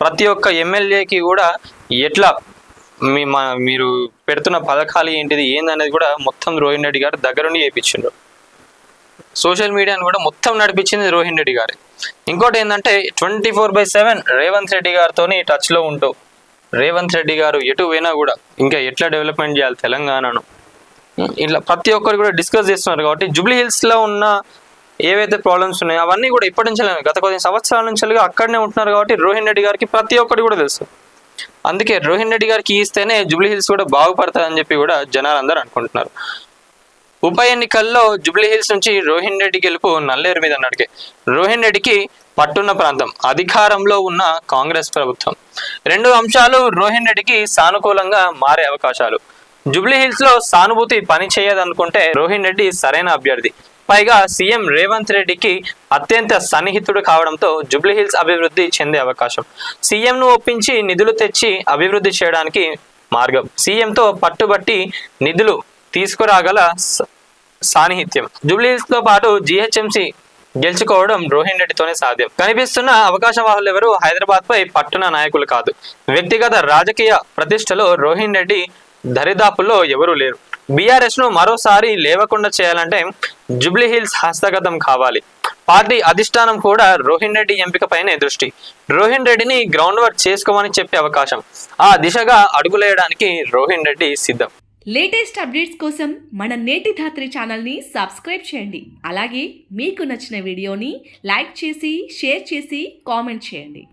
ప్రతి ఒక్క ఎమ్మెల్యేకి కూడా ఎట్లా మీరు పెడుతున్న పథకాలు ఏంటిది ఏందనేది కూడా మొత్తం రోహిన్ రెడ్డి గారు దగ్గరుండి చేయించిండ్రు. సోషల్ మీడియాని కూడా మొత్తం నడిపించింది రోహిన్ రెడ్డి గారే. ఇంకోటి ఏంటంటే 24/7 రేవంత్ రెడ్డి గారితో టచ్లో ఉంటూ రేవంత్ రెడ్డి గారు ఎటు పోయినా కూడా ఇంకా ఎట్లా డెవలప్మెంట్ చేయాలి తెలంగాణను ఇట్లా ప్రతి ఒక్కరు కూడా డిస్కస్ చేస్తున్నారు. కాబట్టి జూబ్లీ హిల్స్లో ఉన్న ఏవైతే ప్రాబ్లమ్స్ ఉన్నాయో అవన్నీ కూడా ఇప్పటి నుంచి గత కొద్ది సంవత్సరాల నుంచి అక్కడనే ఉంటున్నారు. కాబట్టి రోహిన్ రెడ్డి గారికి ప్రతి ఒక్కటి కూడా తెలుసు. అందుకే రోహిన్ రెడ్డి గారికి ఇస్తేనే జూబ్లీ హిల్స్ కూడా బాగుపడతాయని చెప్పి కూడా జనాలందరూ అనుకుంటున్నారు. ఉప ఎన్నికల్లో జూబ్లీ హిల్స్ నుంచి రోహిన్ రెడ్డి గెలుపు నల్లేరు మీద అన్నట్టుకే. రోహిన్ రెడ్డికి పట్టున్న ప్రాంతం, అధికారంలో ఉన్న కాంగ్రెస్ ప్రభుత్వం. రెండు అంశాలు రోహిన్ రెడ్డికి సానుకూలంగా మారే అవకాశాలు. జూబ్లీ హిల్స్ లో సానుభూతి పని చేయదనుకుంటే రోహిన్ రెడ్డి సరైన అభ్యర్థి. పైగా సీఎం రేవంత్ రెడ్డికి అత్యంత సన్నిహితుడు కావడంతో జూబ్లీ హిల్స్ అభివృద్ధి చెందే అవకాశం. సీఎంను ఒప్పించి నిధులు తెచ్చి అభివృద్ధి చేయడానికి మార్గం. సీఎంతో పట్టుబట్టి నిధులు తీసుకురాగల సాన్నిహిత్యం. జూబ్లీ హిల్స్ తో పాటు జీహెచ్ఎంసీ గెలుచుకోవడం రోహిన్ రెడ్డితోనే సాధ్యం. కనిపిస్తున్న అవకాశవాహులు ఎవరు హైదరాబాద్ పై పట్టున నాయకులు కాదు. వ్యక్తిగత రాజకీయ ప్రతిష్టలో రోహిన్ రెడ్డి దరిదాపుల్లో ఎవరూ లేరు. బీఆర్ఎస్ ను మరోసారి లేవకుండా చేయాలంటే జూబ్లీ హిల్స్ హస్తగతం కావాలి. పార్టీ అధిష్టానం కూడా రోహిన్ రెడ్డి ఎంపికపైనే దృష్టి. రోహిన్ రెడ్డిని గ్రౌండ్ వర్క్ చేసుకోమని చెప్పే అవకాశం. ఆ దిశగా అడుగులేయడానికి రోహిన్ రెడ్డి సిద్ధం. లేటెస్ట్ అప్డేట్స్ కోసం మన నేటి ధాత్రి ఛానల్ని సబ్స్క్రైబ్ చేయండి. అలాగే మీకు నచ్చిన వీడియోని లైక్ చేసి షేర్ చేసి కామెంట్ చేయండి.